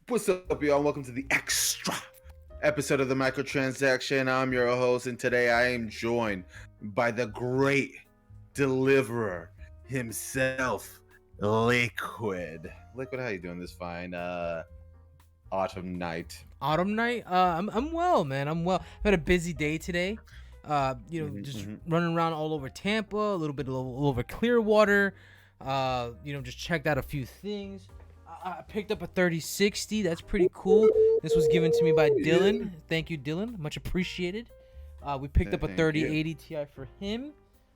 What's up, y'all? Welcome to the extra episode of the Microtransaction. I'm your host, and today I am joined by the great deliverer himself, Liquid. Liquid, how you doing this fine autumn night? Autumn night. I'm well, man. I'm well. I've had a busy day today. Just running around all over Tampa, a little bit all over Clearwater. Just checked out a few things. I picked up a 3060. That's pretty cool. This was given to me by Dylan. Thank you, Dylan. Much apprecited. We picked up a 3080 Ti for him.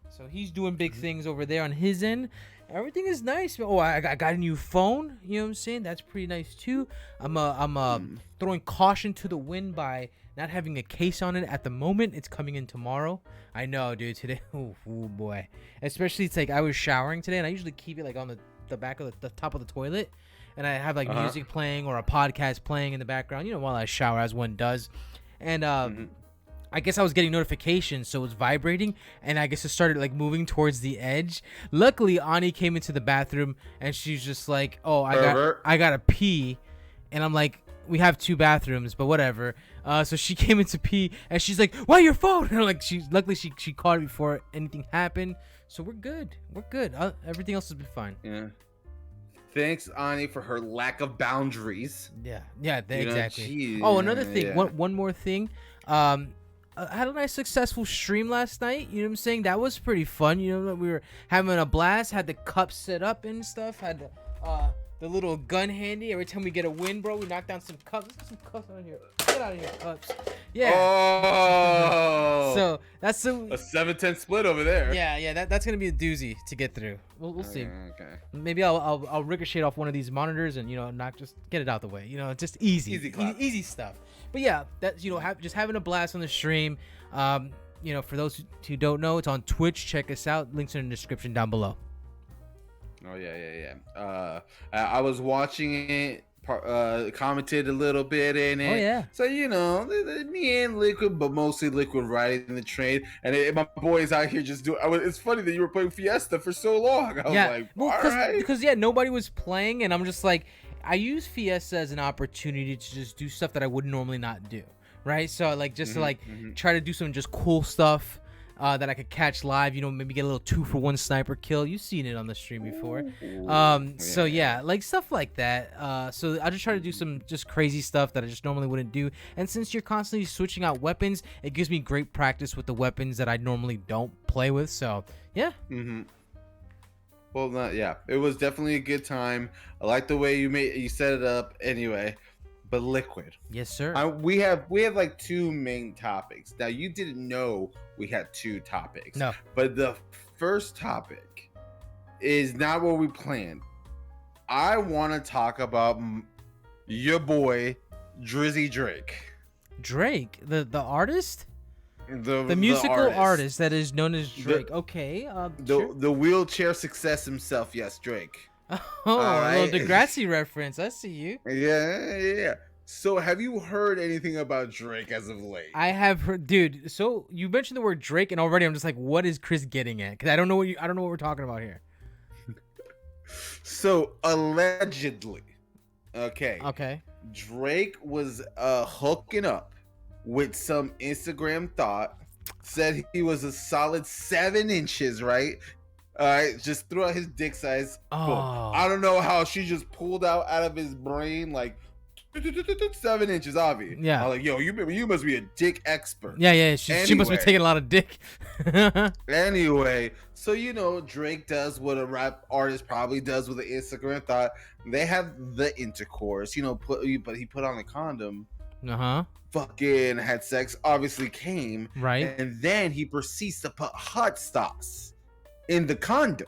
So he's doing big things over there on his end. Everything is nice. Oh, I got a new phone. You know what I'm saying? That's pretty nice too. I'm throwing caution to the wind by not having a case on it at the moment. It's coming in tomorrow. I know, dude. Today, oh boy. Especially it's like I was showering today, and I usually keep it like on the back of the top of the toilet, and I have like music playing or a podcast playing in the background. While I shower, as one does, and I guess I was getting notifications, so it was vibrating, and I guess it started like moving towards the edge. Luckily, Ani came into the bathroom, and she's just like, "Oh, I gotta pee," and I'm like, "We have two bathrooms, but whatever." So she came in to pee, and she's like, "Why your phone?" And I'm like, luckily she caught it before anything happened, so we're good. We're good. Everything else has been fine. Yeah. Thanks, Ani, for her lack of boundaries. Yeah, exactly. Geez, Oh, another thing. yeah. One more thing. I had a nice successful stream last night. You know what I'm saying? That was pretty fun. We were having a blast. Had the cup set up and stuff. Had the little gun handy. Every time we get a win, bro, we knock down some cups. There's some cups out here. Get out of here, cups. Yeah. Oh. So that's a 7-10 split over there. Yeah. That's gonna be a doozy to get through. We'll see. Okay. Maybe I'll ricochet off one of these monitors and not just get it out the way. Just easy stuff. But yeah, that's just having a blast on the stream. For those who don't know, it's on Twitch. Check us out. Links in the description down below. Oh yeah. I was watching it, commented a little bit in it. Oh yeah. So me and Liquid, but mostly Liquid riding the train, and my boys out here just doing. It's funny that you were playing Fiesta for so long. I was like, because nobody was playing, and I'm just like, I use Fiesta as an opportunity to just do stuff that I would normally not do, right? So to try to do some just cool stuff that I could catch live. Maybe get a little 2-for-1 sniper kill. You've seen it on the stream before. So yeah, like stuff like that. So I just try to do some just crazy stuff that I just normally wouldn't do. And since you're constantly switching out weapons, it gives me great practice with the weapons that I normally don't play with. So yeah. Well, it was definitely a good time. I like the way you set it up. Anyway, but Liquid. Yes, sir. We have like two main topics. Now, you didn't know we had two topics. No. But the first topic is not what we planned. I want to talk about your boy Drizzy Drake. Drake, the artist. The musical artist that is known as Drake. The wheelchair success himself. Yes, Drake. Oh, right. A little Degrassi reference. I see you. Yeah. So, have you heard anything about Drake as of late? I have heard, dude. So you mentioned the word Drake, and already I'm just like, what is Chris getting at? Because I don't know what we're talking about here. So allegedly, okay, Drake was hooking up with some Instagram thought. Said he was a solid 7 inches, right? All right, just threw out his dick size. Oh. Boom. I don't know how she just pulled out of his brain like 7 inches, Avi. Yeah. I'm like, yo, you must be a dick expert. Yeah. She must be taking a lot of dick. Anyway, so Drake does what a rap artist probably does with an Instagram thought. They have the intercourse, but he put on a condom. Fucking had sex, obviously came. Right. And then he proceeds to put hot sauce in the condom.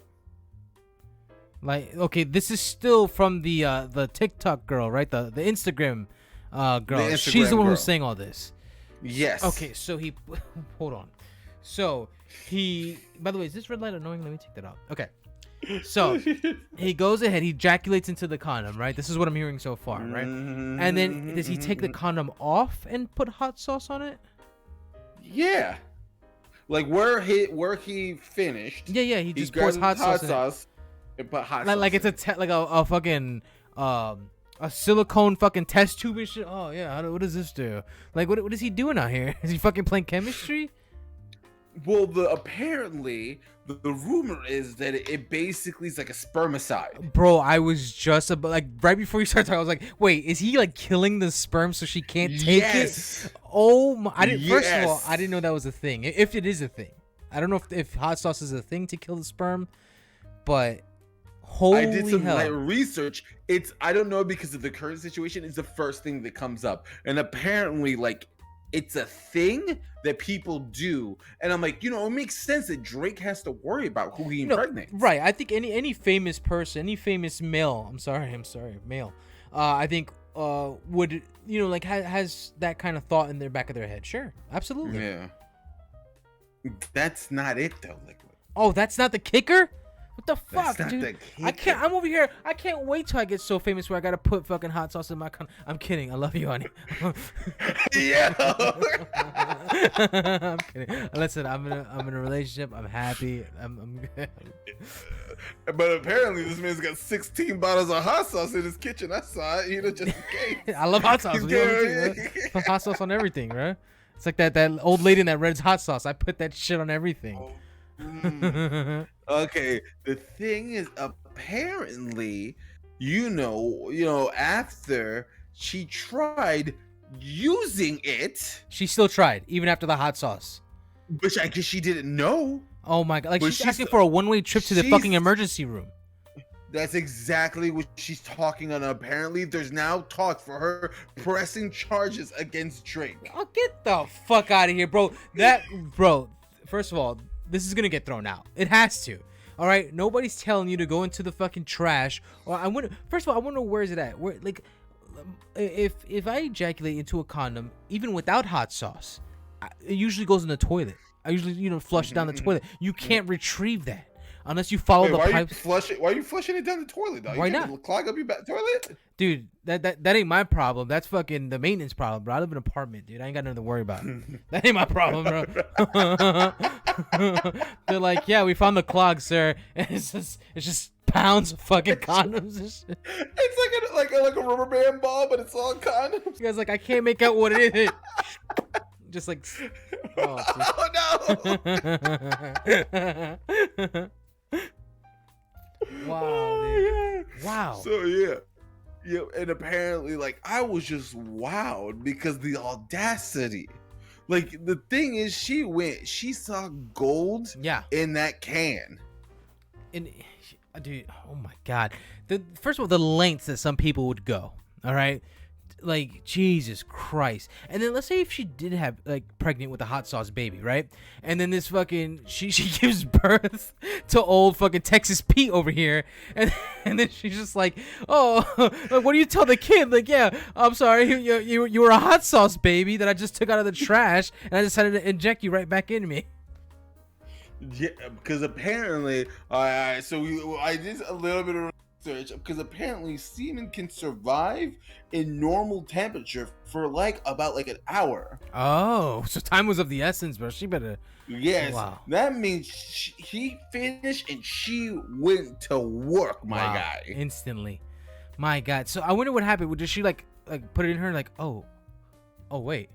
Like, okay, this is still from the TikTok girl, right? The Instagram girl. She's the one who's saying all this. Yes. Okay, so he hold on. So he, by the way, is this red light annoying? Let me take that out. Okay. So he goes ahead, he ejaculates into the condom, right? This is what I'm hearing so far, right? And then does he take the condom off and put hot sauce on it? Yeah. Like where he finished. Yeah, he just pours hot sauce. And put hot sauce. Like it's a fucking A silicone fucking test tube and shit. Oh yeah, what does this do? Like, what is he doing out here? Is he fucking playing chemistry? Well, apparently the rumor is that it basically is like a spermicide. Bro, I was just about, like, right before you started talking, I was like, wait, is he like killing the sperm so she can't take it? Oh my! I didn't. First of all, I didn't know that was a thing. If it is a thing, I don't know if hot sauce is a thing to kill the sperm, but holy I did some hell. light research. I don't know, because of the current situation, it's the first thing that comes up, and apparently, like, it's a thing that people do, and I'm like, it makes sense that Drake has to worry about who he impregnates. Right. I think any famous person, any famous male, I'm sorry, male, I think would, like, has that kind of thought in their back of their head. Sure, absolutely. Yeah. That's not it though. Like, oh, that's not the kicker. What the fuck, that's not dude? the kicker. I can't. I'm over here. I can't wait till I get so famous where I gotta put fucking hot sauce in my I'm kidding. I love you, honey. Yeah. I'm kidding. Listen, I'm in a relationship. I'm happy. I'm good. But apparently, this man's got 16 bottles of hot sauce in his kitchen. I saw it. Just in case. I love hot sauce. Put hot sauce on everything, right? It's like that old lady in that Red's hot sauce. I put that shit on everything. Oh. Okay, the thing is, apparently, after she tried using it, she still tried even after the hot sauce, which I guess she didn't know. Oh my god! Like, she's asking for a one-way trip to the fucking emergency room. That's exactly what she's talking on. Apparently, there's now talk for her pressing charges against Drake. Oh, get the fuck out of here, bro! Bro. First of all, this is gonna get thrown out. It has to. All right. Nobody's telling you to go into the fucking trash. Or first of all, I wonder where is it at? Where, like, if I ejaculate into a condom, even without hot sauce, it usually goes in the toilet. I usually, flush it down the toilet. You can't retrieve that unless you follow the pipes. Why are you flushing it down the toilet, though? Why not? Clog up your toilet? Dude, that ain't my problem. That's fucking the maintenance problem, bro. I live in an apartment, dude. I ain't got nothing to worry about. That ain't my problem, bro. They're like, yeah, we found the clog, sir. And it's just pounds of fucking condoms and shit. It's like a rubber band ball, but it's all condoms. You guys, like, I can't make out what it is. Just like, oh no. Wow, dude. Wow. So yeah, and apparently, like, I was just wowed because the audacity. Like, the thing is, she saw gold in that can. And dude, oh my god. First of all, the lengths that some people would go. All right. Like, Jesus Christ. And then let's say if she did have, like, pregnant with a hot sauce baby, right? And then this fucking she gives birth to old fucking Texas Pete over here, and then she's just like, oh, like, what do you tell the kid? Like, yeah, I'm sorry, you were a hot sauce baby that I just took out of the trash, and I decided to inject you right back into me. Yeah, because apparently, so I did a little bit of research, because apparently semen can survive in normal temperature for about an hour. Oh, so time was of the essence, bro. She better. Yes. Wow. That means he finished and she went to work, my guy. Instantly. My God. So I wonder what happened. Did she like put it in her like, oh wait.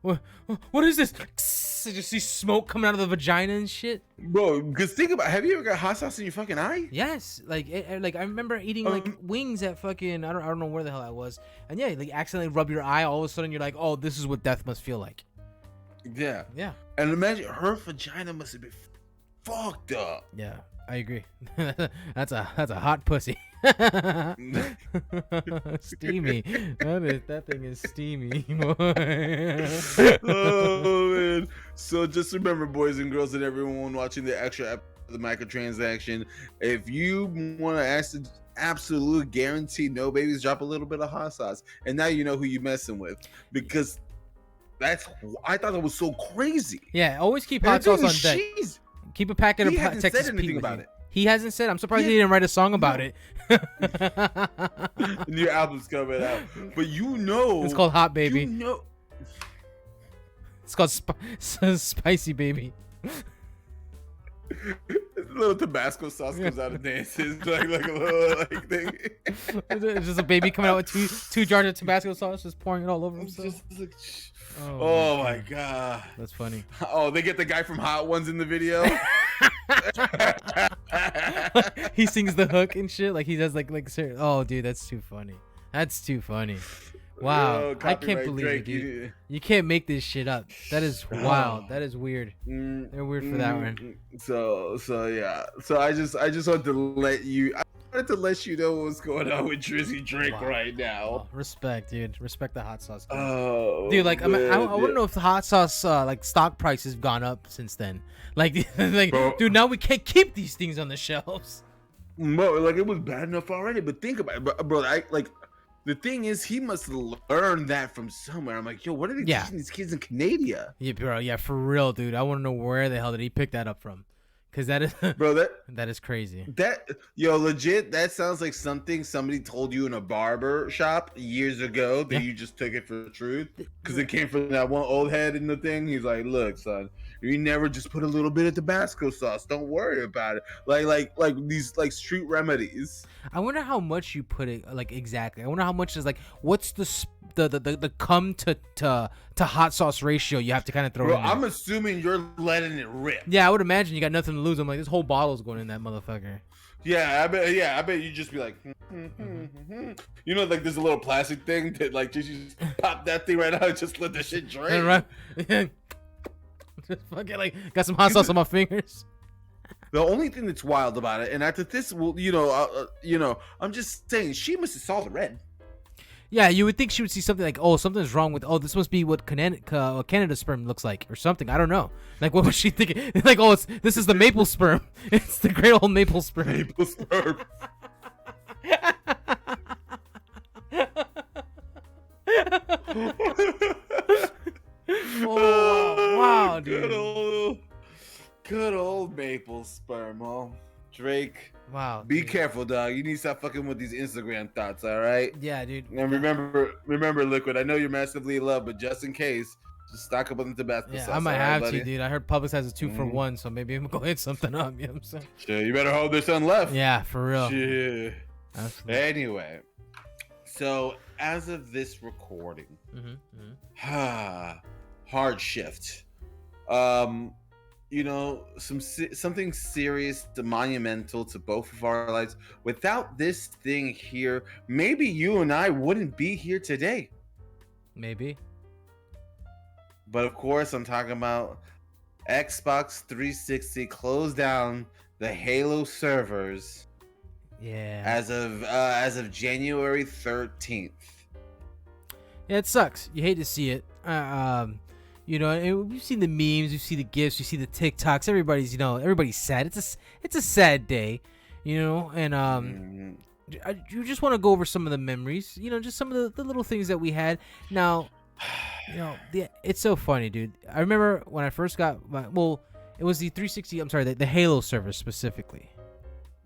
What is this? I just see smoke coming out of the vagina and shit. Bro, because think about, have you ever got hot sauce in your fucking eye? Yes, like I remember eating wings at fucking I don't know where the hell I was, and yeah, like accidentally rub your eye. All of a sudden you're like, oh, this is what death must feel like. Yeah. Yeah. And imagine her vagina must have been fucked up. Yeah, I agree. That's a hot pussy. Steamy. That thing is steamy. Oh man. So just remember, boys and girls and everyone watching the extra episode of the microtransaction, if you want to ask the absolute guarantee no babies, drop a little bit of hot sauce, and now you know who you messing with, because I thought that was so crazy. Yeah, always keep hot sauce on deck. Keep a packet of Texas Pete about it. He hasn't said. I'm surprised he didn't write a song about it. New album's coming out, but it's called Hot Baby. It's called Spicy Baby. little Tabasco sauce comes out and dances like a little like thing. It's just a baby coming out with two jars of Tabasco sauce, just pouring it all over himself. Like, Oh my god, that's funny. Oh, they get the guy from Hot Ones in the video. He sings the hook and shit, like he does like oh dude, that's too funny. That's too funny. Wow, Yo, I can't believe Drake, it, dude. You can't make this shit up. That is wild. That is weird. They're weird for that one. So yeah. So I just wanted to let you. I wanted to let you know what's going on with Drizzy Drake right now. Oh, respect, dude. Respect the hot sauce. Dude. Oh, dude, like I want to know if the hot sauce like stock prices have gone up since then. Like, dude, now we can't keep these things on the shelves. Bro, like it was bad enough already, but think about it, bro. The thing is, he must learn that from somewhere. I'm like, yo, what are they teaching these kids in Canada? Yeah, bro. Yeah, for real, dude. I want to know where the hell did he pick that up from? Because that is, bro, that is crazy. Legit, that sounds like something somebody told you in a barber shop years ago that you just took it for the truth. Because it came from that one old head in the thing. He's like, look, son, you never just put a little bit of Tabasco sauce. Don't worry about it. Like these like street remedies. I wonder how much you put it, like exactly. I wonder how much is like, what's the come to hot sauce ratio you have to kind of throw in there. I'm assuming you're letting it rip. Yeah, I would imagine you got nothing to lose. I'm like, this whole bottle's going in that motherfucker. Yeah, I bet you just be like, you know, like there's a little plastic thing that like just pop that thing right out and just let the shit drain. Right. Just fucking like got some hot sauce on my fingers. The only thing that's wild about it, and after this, I'm just saying she must have saw the red. Yeah, you would think she would see something like, oh, something's wrong with, this must be what Canada sperm looks like or something. I don't know. Like, what was she thinking? Like, oh, this is the maple sperm. It's the great old maple sperm. Maple sperm. Oh, wow, dude. Good old maple sperm, oh. Drake. Wow. Be careful, dog. You need to stop fucking with these Instagram thoughts, all right? Yeah, dude. And remember, Liquid. I know you're massively in love, but just in case, just stock up on the Tabasco sauce. I might have buddy? to, dude. I heard Publix has a 2-for-1, so maybe I'm gonna go hit something up. You know what I'm saying? Sure, you better hold there's something left. Yeah, for real. Shit. Anyway, so as of this recording, hard shift. Something serious, monumental to both of our lives. Without this thing here, maybe you and I wouldn't be here today. Maybe. But of course, I'm talking about Xbox 360 closed down the Halo servers. Yeah. As of January 13th. Yeah, it sucks. You hate to see it. You've seen the memes, you see the gifs, you see the TikToks. Everybody's sad. It's a sad day, and you just want to go over some of the memories, just some of the little things that we had. Now, it's so funny, dude. I remember when I first got it was the 360. I'm sorry, the Halo server specifically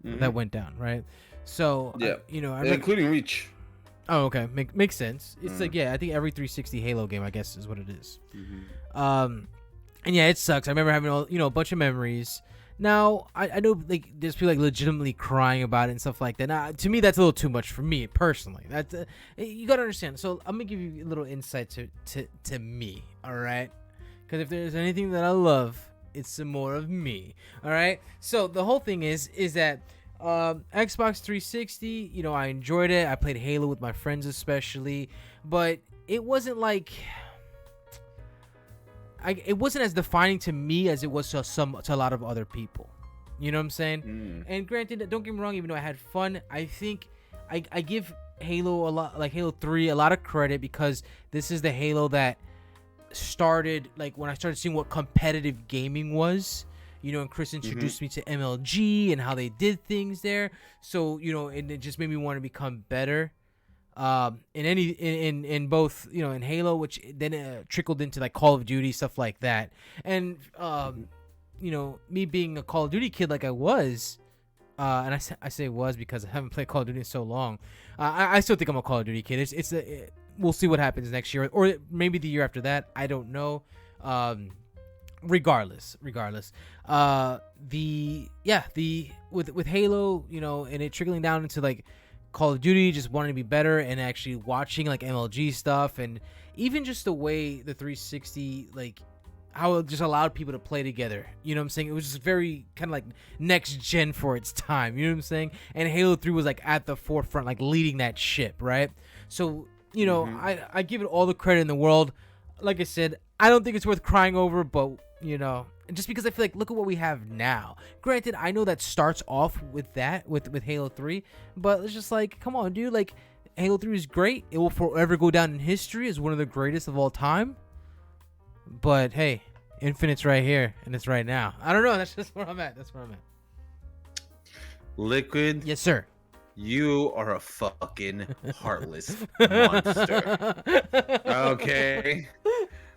that went down, right? So yeah, including Reach. Oh, okay. Makes sense. It's like, I think every 360 Halo game, I guess, is what it is. And yeah, it sucks. I remember having a bunch of memories. Now, I know like there's people like legitimately crying about it and stuff like that. Now, to me, that's a little too much for me personally. That's you gotta understand. So I'm gonna give you a little insight to me. All right, because if there's anything that I love, it's some more of me. All right. So the whole thing is that. Xbox 360, I enjoyed it. I played Halo with my friends especially, but it wasn't like it wasn't as defining to me as it was to a lot of other people. You know what I'm saying? And granted, don't get me wrong, even though I had fun, I think I give Halo a lot, like Halo 3, a lot of credit because this is the Halo that started, like when I started seeing what competitive gaming was. And Chris introduced me to MLG and how they did things there. So, and it just made me want to become better. In both, in Halo, which then trickled into like Call of Duty, stuff like that. And, me being a Call of Duty kid like I was, and I say was because I haven't played Call of Duty in so long. I still think I'm a Call of Duty kid. We'll see what happens next year or maybe the year after that. I don't know. regardless, the with Halo, and it trickling down into like Call of Duty, just wanting to be better and actually watching like MLG stuff, and even just the way the 360, like how it just allowed people to play together. You know what I'm saying? It was just very kind of like next gen for its time. You know what I'm saying? And Halo 3 was like at the forefront, like leading that ship, right? So, I give it all the credit in the world. Like I said, I don't think it's worth crying over, but, just because I feel like, look at what we have now. Granted, I know that starts off with that, with Halo 3, but it's just like, come on, dude. Like, Halo 3 is great. It will forever go down in history as one of the greatest of all time. But hey, Infinite's right here, and it's right now. I don't know. That's just where I'm at. Liquid. Yes, sir. You are a fucking heartless monster. Okay.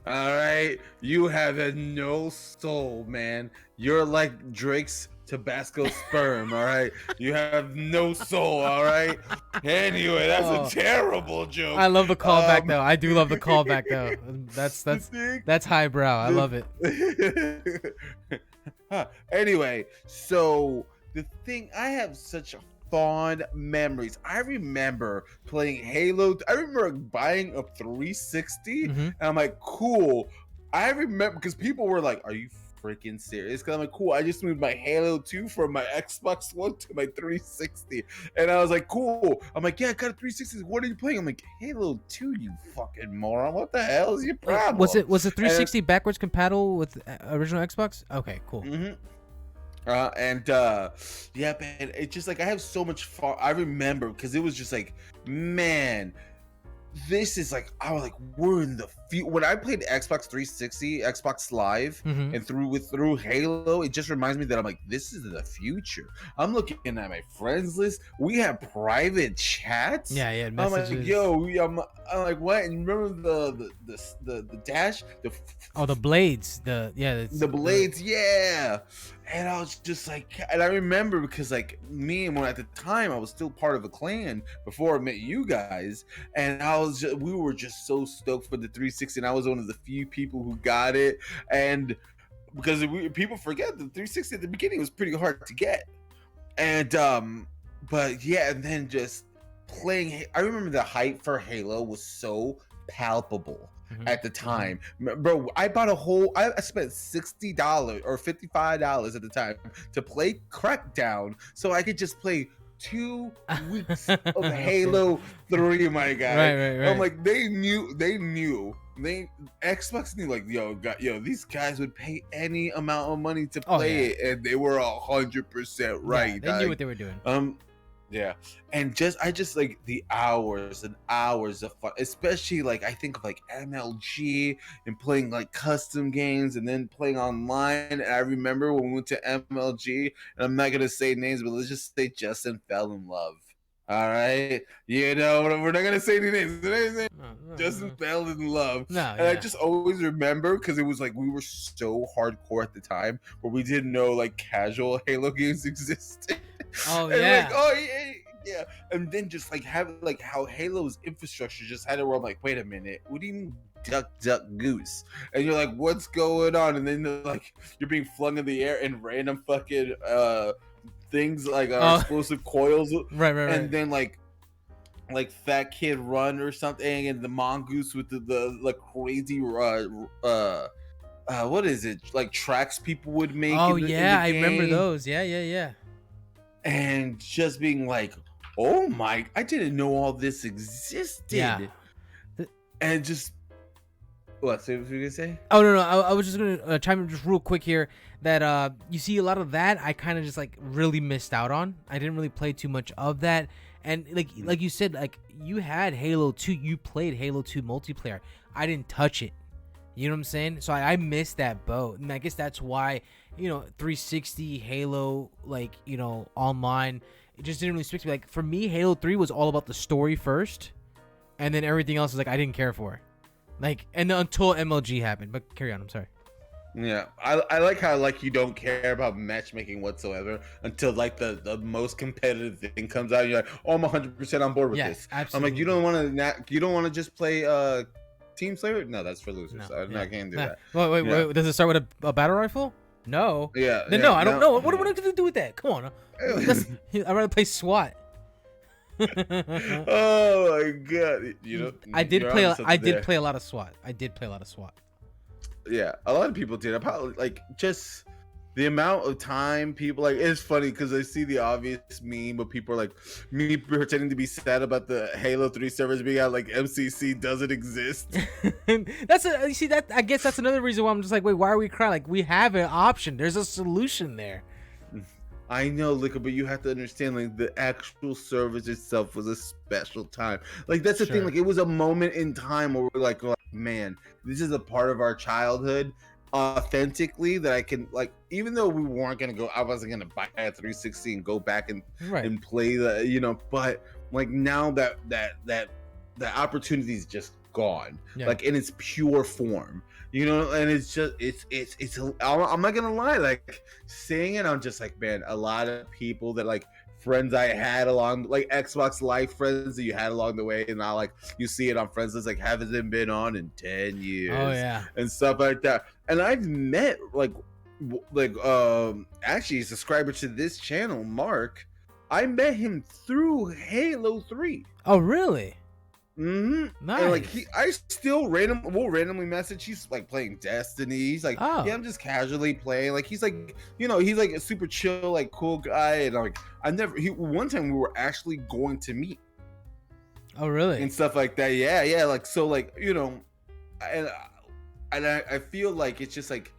All right. You have no soul, man. You're like Drake's Tabasco sperm. All right. You have no soul. All right. Anyway, that's a terrible joke. I love the callback though. I do love the callback though. That's highbrow. I love it. Anyway, so the thing, I have such fond memories. I remember playing Halo. I remember buying a 360, and I'm like, cool. I remember because people were like, "Are you freaking serious?" Because I'm like, cool. I just moved my Halo 2 from my Xbox One to my 360, and I was like, cool. I'm like, yeah, I got a 360. What are you playing? I'm like, Halo 2. You fucking moron. What the hell is your problem? Was the 360 backwards compatible with original Xbox? Okay, cool. Yeah, man, it's just like I have so much fun. I remember because it was just like, man, this is like, I was like, we're in the future. When I played Xbox 360, Xbox Live, and through Halo, it just reminds me that I'm like, this is the future. I'm looking at my friends list. We have private chats. Yeah, messages. I'm like, yo, I'm like, what? And remember the dash? The blades. The blades, yeah. And I was just like, and I remember because like me and at the time I was still part of a clan before I met you guys, and we were just so stoked for the 360, and I was one of the few people who got it, and because people forget the 360 at the beginning was pretty hard to get, and but yeah, and then just playing. I remember the hype for Halo was so palpable at the time, bro. I spent $60 or $55 at the time to play Crackdown so I could just play 2 weeks of Halo 3, my guy. Right. I'm like, they knew Xbox knew, like, yo, these guys would pay any amount of money to play it, and they were 100% right. They knew what they were doing. Yeah, and I just like the hours and hours of fun, especially like I think of like MLG and playing like custom games and then playing online. And I remember when we went to MLG, and I'm not gonna say names, but let's just say Justin fell in love. All right, we're not gonna say any names. Justin fell in love. I just always remember because it was like we were so hardcore at the time, where we didn't know like casual Halo games existed. Oh and yeah. Yeah. And then just like have like how Halo's infrastructure just had it where I'm like, wait a minute, what do you mean duck goose? And you're like, what's going on? And then like you're being flung in the air and random fucking things like explosive coils. Right. And then like Fat Kid Run or something, and the mongoose with the like crazy what is it, like tracks people would make. Oh in the I game. remember those. Yeah. And just being like, oh my, I didn't know all this existed. Yeah. And just what were you gonna say? Oh no, I was just gonna chime in just real quick here that you see a lot of that I kind of just like really missed out on. I didn't really play too much of that, and like you said, like you had Halo 2, you played Halo 2 multiplayer. I didn't touch it. You know what I'm saying? So I missed that boat, and I guess that's why 360 Halo, like online, it just didn't really speak to me. Like for me, Halo 3 was all about the story first, and then everything else is like I didn't care for, like, and until MLG happened. But carry on. I'm sorry. Yeah, I like how like you don't care about matchmaking whatsoever until like the most competitive thing comes out. And you're like, oh, I'm 100% on board with this. Absolutely. I'm like, you don't want to just play Team Slayer? No, that's for losers. No, I can't do nah. that. Wait. Does it start with a battle rifle? No. Yeah. Then no, I don't know. What am I gonna do with that? Come on. I'd rather play SWAT. Oh my god! You know, I did play a lot of SWAT. Yeah, a lot of people did. I probably like just the amount of time people like. It's funny because I see the obvious meme of people are like me pretending to be sad about the Halo 3 servers being out. Like MCC doesn't exist. You see that? I guess that's another reason why I'm just like, wait, why are we crying? Like we have an option. There's a solution there. I know, Liquor, but you have to understand, like, the actual service itself was a special time. Like, that's the thing. Like, it was a moment in time where we're like, man, this is a part of our childhood authentically that I can, like, even though we weren't going to go, I wasn't going to buy a 360 and go back and play the, you know, but, like, now that opportunity is just gone, like, in its pure form. You know, and it's just, I'm not gonna lie, like, saying it, I'm just like, man, a lot of people that, like, friends I had along, like, Xbox Live friends that you had along the way, and now, like, you see it on friends list, like, haven't been on in 10 years. Oh, yeah. And stuff like that. And I've met, actually, a subscriber to this channel, Mark, I met him through Halo 3. Oh, really? Mm-hmm. Nice. And like I still randomly message. He's like playing Destiny. He's like, yeah, I'm just casually playing. Like he's like, you know, he's like a super chill, like cool guy. And like one time we were actually going to meet. Oh, really? And stuff like that. Yeah. Like so, like you know, and I feel like it's just like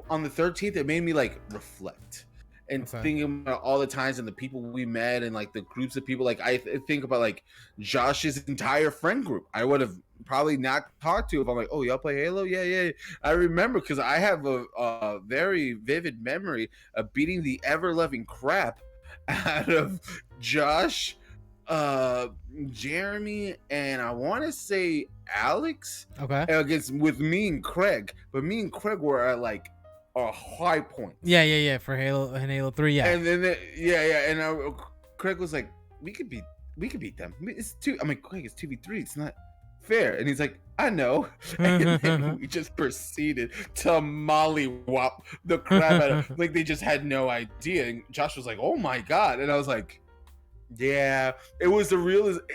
on the 13th, it made me like reflect. And thinking about all the times and the people we met and like the groups of people, like I think about like Josh's entire friend group. I would have probably not talked to if I'm like, oh, y'all play Halo? Yeah. I remember because I have a very vivid memory of beating the ever-loving crap out of Josh, Jeremy, and I want to say Alex. With me and Craig, but me and Craig were at like a high point. Yeah. For Halo 3, yeah. And then and Craig was like, we could beat them. It's two. I'm like, Craig, it's 2v3. It's not fair. And he's like, I know. And then we just proceeded to mollywop the crap out of like they just had no idea. And Josh was like, oh my god. And I was like, yeah, it was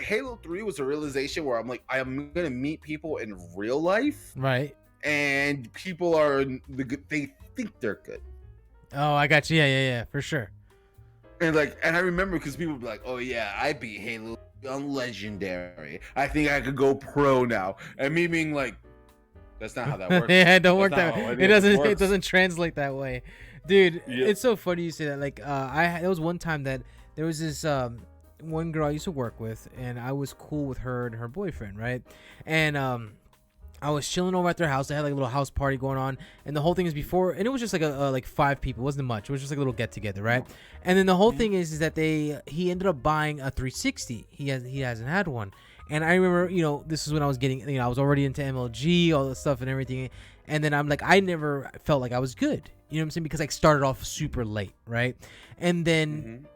Halo 3 was a realization where I'm like, I'm gonna meet people in real life, right? And people are they think they're good. Oh, I got you. Yeah, for sure. And I remember because people would be like, oh yeah, I beat Halo on Legendary. I think I could go pro now. And me being like, that's not how that works. Yeah, it don't work that way. It doesn't translate that way. Dude, It's so funny you say that. Like there was one time that there was this one girl I used to work with, and I was cool with her and her boyfriend, right? And I was chilling over at their house. They had like a little house party going on, and the whole thing is and it was just like like 5 people. It wasn't much. It was just like a little get together, right? And then the whole thing is that he ended up buying a 360. He hasn't had one, and I remember, you know, this is when I was getting, you know, I was already into MLG, all this stuff and everything, and then I'm like, I never felt like I was good, you know what I'm saying, because I started off super late, right? And then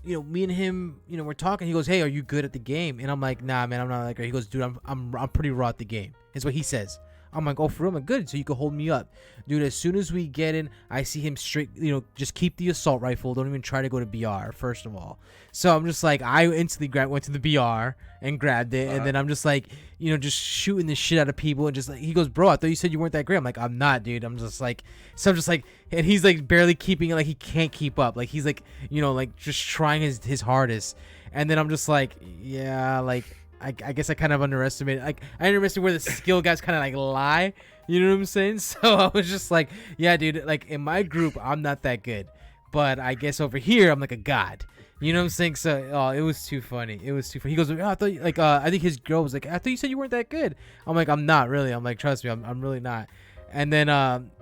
you know, me and him, you know, we're talking. He goes, hey, are you good at the game? And I'm like, nah, man, I'm not that great. He goes, dude, I'm pretty raw at the game. Is what he says. I'm like, oh, for real? I'm good. So you can hold me up. Dude, as soon as we get in, I see him straight, you know, just keep the assault rifle. Don't even try to go to BR, first of all. So I'm just like, I instantly went to the BR and grabbed it. And then I'm just like, you know, just shooting the shit out of people. And just like, he goes, bro, I thought you said you weren't that great. I'm like, I'm not, dude. I'm just like, and he's like barely keeping it. Like he can't keep up. Like he's like, you know, like just trying his hardest. And then I'm just like, yeah, like, I guess I kind of underestimated. Like I underestimated where the skill guys kind of like lie. You know what I'm saying? So I was just like, yeah, dude. Like in my group, I'm not that good, but I guess over here, I'm like a god. You know what I'm saying? So it was too funny. It was too funny. He goes, oh, I thought like I think his girl was like, I thought you said you weren't that good. I'm like, I'm not really. I'm like, trust me, I'm really not. And then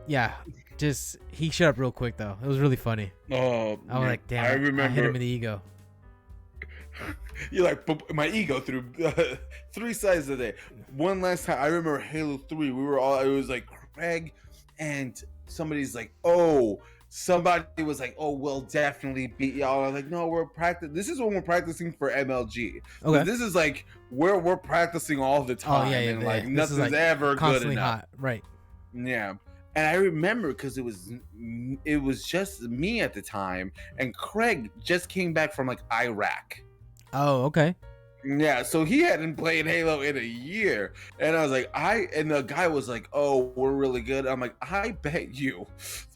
yeah, just he shut up real quick though. It was really funny. Oh, I was like, damn, I hit him in the ego. You're like, my ego through 3 sides of the day. One last time, I remember Halo 3. It was like Craig and somebody's like, oh, somebody was like, "Oh, we'll definitely beat y'all." I was like, "No, we're practicing. This is when we're practicing for MLG. Okay. This is like where we're practicing all the time, and like This is nothing's like ever good constantly enough." hot, right? Yeah. And I remember because it was just me at the time, and Craig just came back from like Iraq. Oh, okay. Yeah, so he hadn't played Halo in a year, and I was like, and the guy was like, "Oh, we're really good." I'm like, I bet you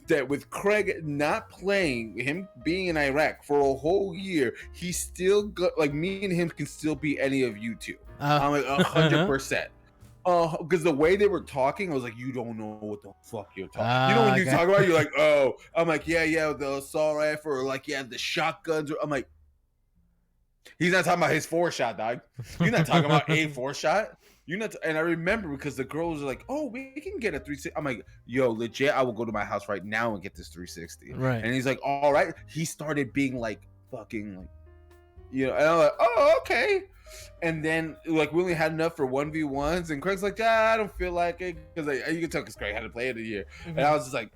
that with Craig not playing, him being in Iraq for a whole year, he still got like me and him can still beat any of you two. I'm like 100%. Because the way they were talking, I was like, "You don't know what the fuck you're talking." You know when you talk about, it, you're like, "Oh," I'm like, "Yeah, the assault rifle, or like, yeah, the shotguns." I'm like, he's not talking about his 4-shot, dog. You're not talking about a 4-shot. You're not. And I remember because the girls are like, "Oh, we can get a 360." I'm like, "Yo, legit, I will go to my house right now and get this 360." Right. And he's like, "All right." He started being like, fucking like, and I'm like, "Oh, okay." And then like we only had enough for 1v1s, and Craig's like, I don't feel like it, because like, you can tell because Craig hadn't played it a year. And I was just like,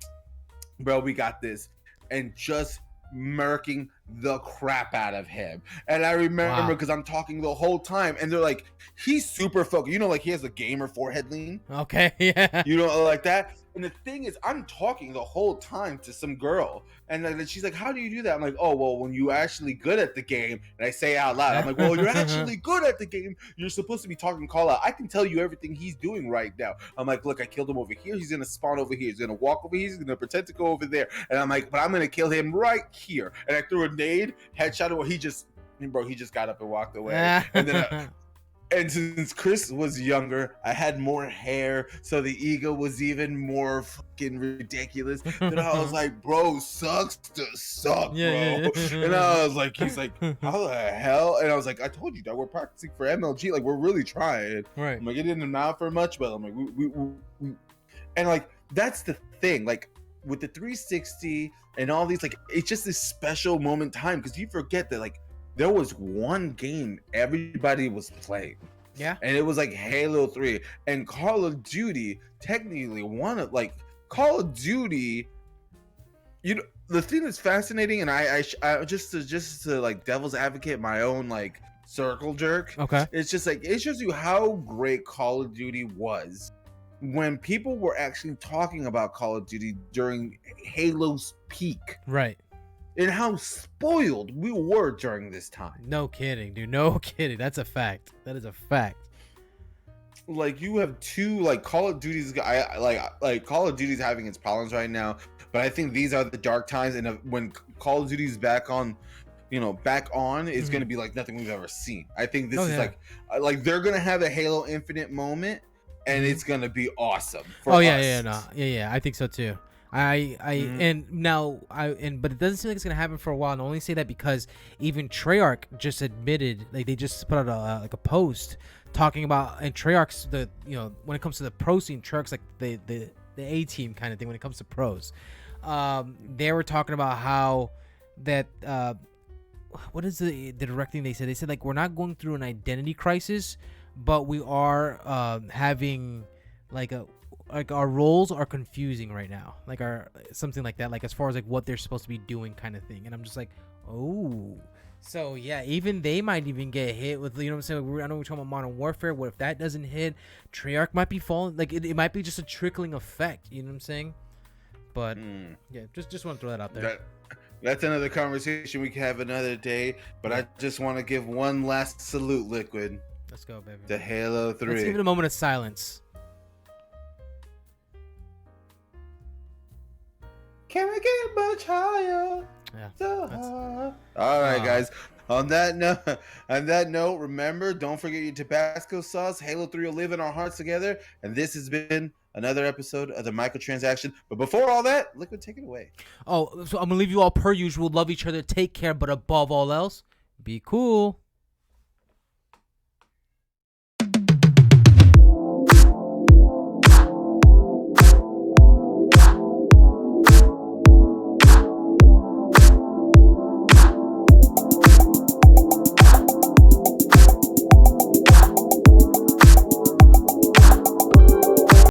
"Bro, we got this," and just murking the crap out of him. And I remember because I'm talking the whole time, and they're like, "He's super focused," like he has a gamer forehead lean. Okay, yeah. Like that. And the thing is, I'm talking the whole time to some girl, and then she's like, "How do you do that?" I'm like, "Oh, well, when you're actually good at the game," and I say out loud, I'm like, "Well, you're actually good at the game. You're supposed to be talking call out. I can tell you everything he's doing right now." I'm like, "Look, I killed him over here. He's gonna spawn over here. He's gonna walk over here. He's gonna pretend to go over there." And I'm like, "But I'm gonna kill him right here." And I threw a nade, headshot, where he just got up and walked away. And then and since Chris was younger, I had more hair, so the ego was even more fucking ridiculous. And I was like, "Bro, sucks to suck, bro." And I was like, he's like, "How the hell?" And I was like, "I told you that we're practicing for MLG. Like, we're really trying." Right. I'm like, it didn't amount for much, but I'm like, we and like that's the thing, like with the 360 and all these, like it's just this special moment in time, because you forget that like there was one game everybody was playing. Yeah. And it was like Halo 3. And Call of Duty technically won it. Like Call of Duty, the thing that's fascinating, and I just to like devil's advocate my own like circle jerk. Okay. It's just like it shows you how great Call of Duty was when people were actually talking about Call of Duty during Halo's peak. Right. And how spoiled we were during this time. No kidding, dude. No kidding. That's a fact. That is a fact. Like you have two like Call of Duty's. Like Call of Duty's having its problems right now, but I think these are the dark times. And when Call of Duty's back on, it's gonna be like nothing we've ever seen. I think this is like they're gonna have a Halo Infinite moment, and it's gonna be awesome. Yeah. I think so too. But it doesn't seem like it's gonna happen for a while. And I only say that because even Treyarch just admitted, like they just put out a post talking about, and Treyarch's when it comes to the pro scene, Treyarch's like the A team kind of thing when it comes to pros. They were talking about how that what is the direct thing they said? They said like we're not going through an identity crisis, but we are having like our roles are confusing right now, like something like that, like as far as like what they're supposed to be doing kind of thing. And I'm just like, oh, so yeah, even they might even get hit with, what I'm saying, I know we're talking about Modern Warfare. What if that doesn't hit? Treyarch might be falling, like it might be just a trickling effect, you know what I'm saying? But yeah, just want to throw that out there. That's another conversation we can have another day, but I just want to give one last salute, Liquid. Let's go, baby. To Halo 3. Let's give it a moment of silence. Can we get much higher? Yeah. So all right, guys. On that note, remember, don't forget your Tabasco sauce. Halo 3 will live in our hearts together. And this has been another episode of the Microtransaction. But before all that, Liquid, take it away. Oh, so I'm gonna leave you all per usual. Love each other. Take care. But above all else, be cool.